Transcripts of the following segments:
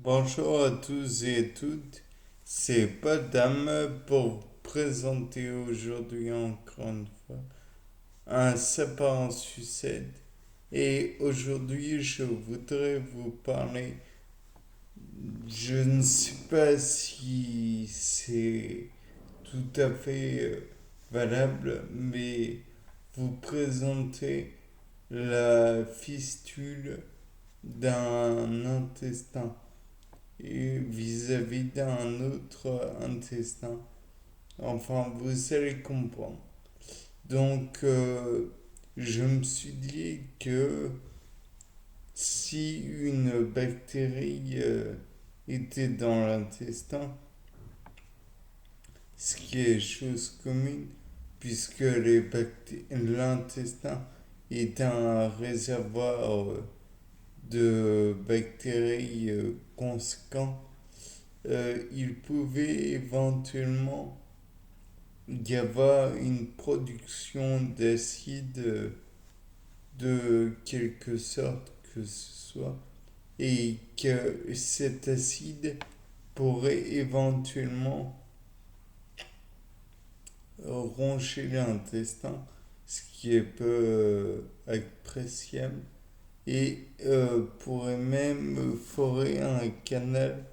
Bonjour à tous et toutes, c'est Padam pour vous présenter aujourd'hui encore une fois un sapin en sucette. Et aujourd'hui, je voudrais vous parler, je ne sais pas si c'est tout à fait valable, mais vous présenter la fistule d'un intestin et vis-à-vis d'un autre intestin. Enfin, vous allez comprendre. Donc, je me suis dit que si une bactérie était dans l'intestin, ce qui est chose commune, puisque l'intestin est un réservoir de bactéries conséquent, il pouvait éventuellement y avoir une production d'acide de quelque sorte que ce soit, et que cet acide pourrait éventuellement ronger l'intestin, ce qui est peu appréciable, et pourrait même forer un canal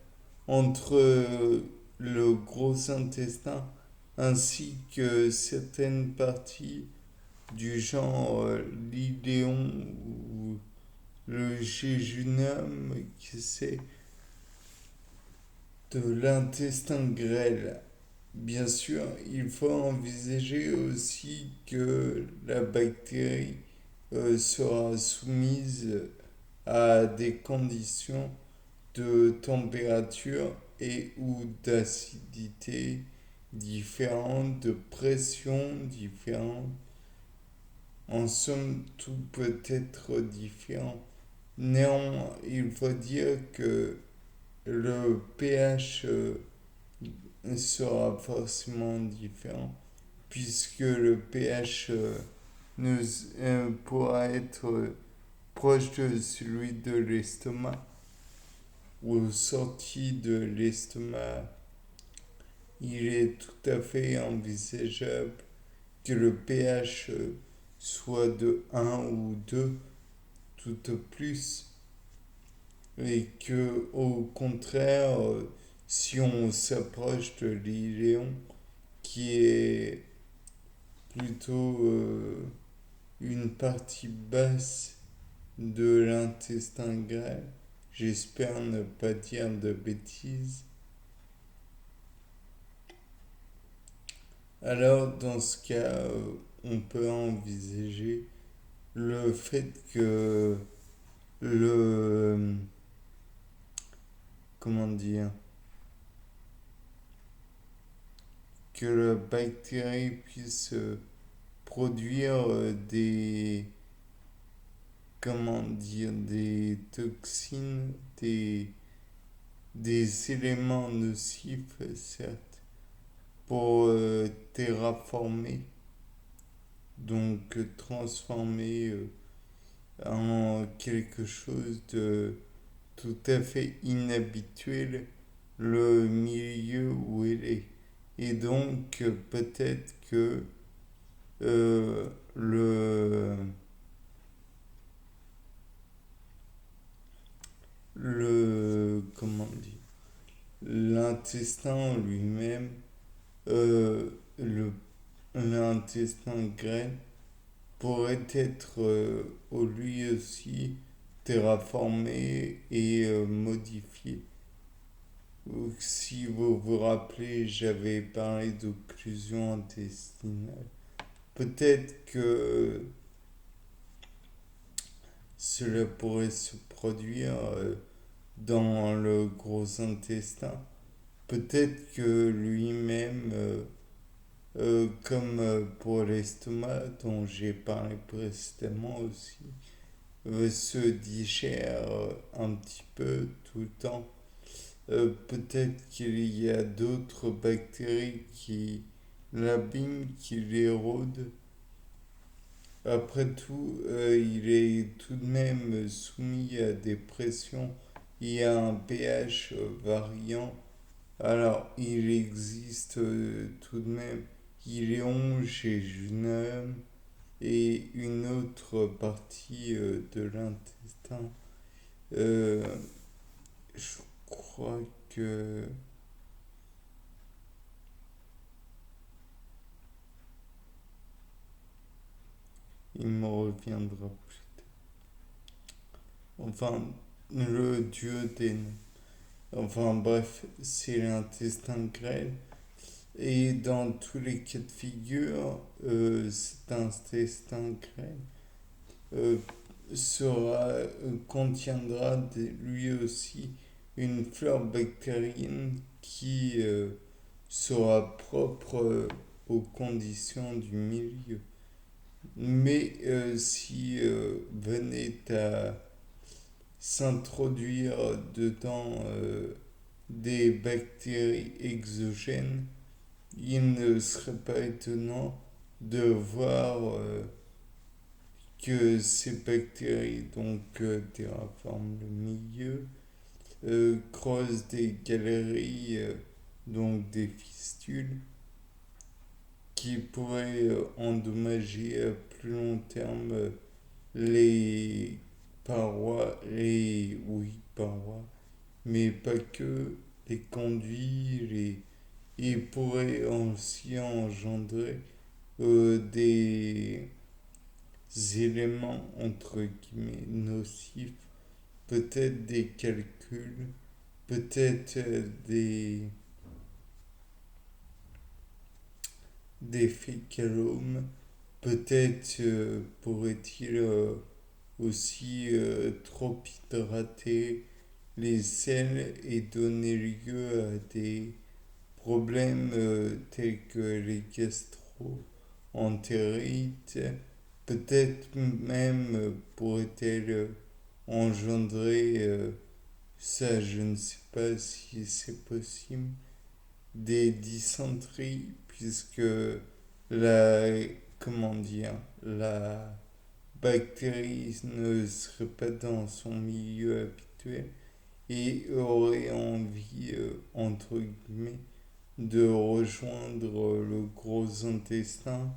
entre le gros intestin ainsi que certaines parties du genre l'iléon ou le jéjunum, qui c'est de l'intestin grêle. Bien sûr, il faut envisager aussi que la bactérie sera soumise à des conditions de température et ou d'acidité différentes, de pression différentes. En somme, tout peut être différent. Néanmoins, il faut dire que le pH sera forcément différent, puisque le pH nous, pourra être proche de celui de l'estomac ou sorti de l'estomac. Il est tout à fait envisageable que le pH soit de 1 ou 2 tout au plus, et que au contraire, si on s'approche de l'iléon, qui est plutôt une partie basse de l'intestin grêle, j'espère ne pas dire de bêtises, alors dans ce cas, on peut envisager le fait que le comment dire que la bactérie puisse produire des comment dire des toxines, des éléments nocifs, certes, pour terraformer, donc transformer en quelque chose de tout à fait inhabituel le milieu où elle est. Et donc peut-être que le comment dire l'intestin lui-même, euh, le l'intestin grêle pourrait être lui aussi terraformé et modifié. Si vous vous rappelez, j'avais parlé d'occlusion intestinale. Peut-être que cela pourrait se produire dans le gros intestin. Peut-être que lui-même, comme pour l'estomac dont j'ai parlé précédemment aussi, se digère un petit peu tout le temps. Peut-être qu'il y a d'autres bactéries qui l'abîment, qui l'érodent. Après tout, il est tout de même soumis à des pressions il y a un pH variant. Alors, il existe tout de même iléon chez Junum et une autre partie de l'intestin. Euh, je crois que il me reviendra plus. Enfin, le duodéne. Enfin bref, c'est l'intestin grêle. Et dans tous les cas de figure, cet intestin grêle euh, contiendra lui aussi une flore bactérienne qui sera propre aux conditions du milieu. Mais si venait à s'introduire dedans des bactéries exogènes, il ne serait pas étonnant de voir que ces bactéries donc terraforment le milieu, creusent des galeries, donc des fistules, qui pourraient endommager à plus long terme les parois, parois, mais pas que, les conduits, il pourrait aussi engendrer des éléments entre guillemets nocifs, peut-être des calculs, peut-être des fécalomes, peut-être pourrait-il aussi trop hydrater les selles et donner lieu à des problèmes tels que les gastro-entérites. Peut-être même pourrait-elle engendrer, ça je ne sais pas si c'est possible, des dysenteries, puisque la, comment dire, la bactérie ne serait pas dans son milieu habituel et aurait envie, entre guillemets, de rejoindre le gros intestin,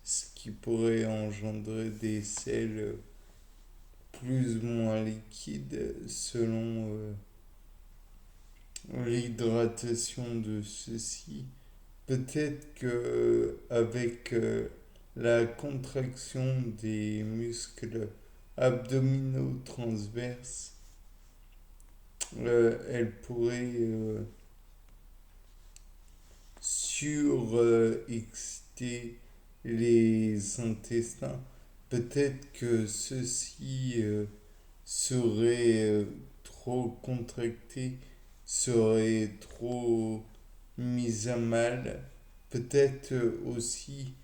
ce qui pourrait engendrer des selles plus ou moins liquides selon l'hydratation de ceux-ci. Peut-être que avec la contraction des muscles abdominaux transverses, elle pourrait surexciter les intestins. Peut-être que ceux-ci seraient trop contractés, seraient trop mis à mal. Peut-être aussi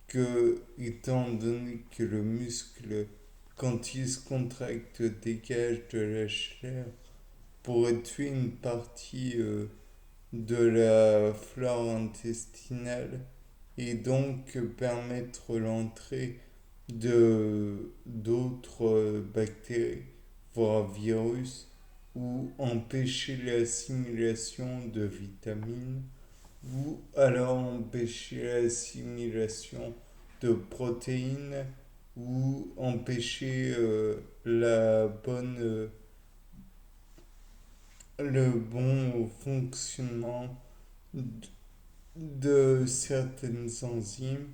que, étant donné que le muscle, quand il se contracte, dégage de la chaleur, pourrait tuer une partie de la flore intestinale et donc permettre l'entrée de d'autres bactéries, voire virus, ou empêcher l'assimilation de vitamines, ou alors empêcher l'assimilation de protéines, ou empêcher le bon fonctionnement de certaines enzymes,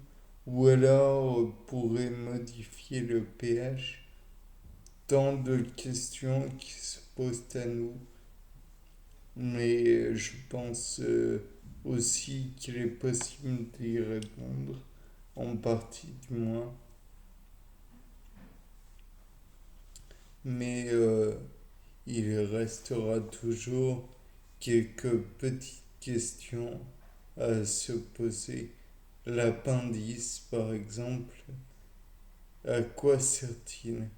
ou alors pourrait modifier le pH. Tant de questions qui se posent à nous, mais je pense aussi qu'il est possible d'y répondre, en partie du moins. Mais il restera toujours quelques petites questions à se poser. L'appendice, par exemple, à quoi sert-il?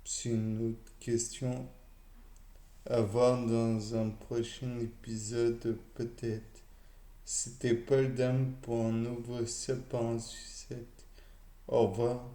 C'est une autre question à voir dans un prochain épisode, peut-être. C'était Paul Dame pour un nouveau sapin en sucette. Au revoir.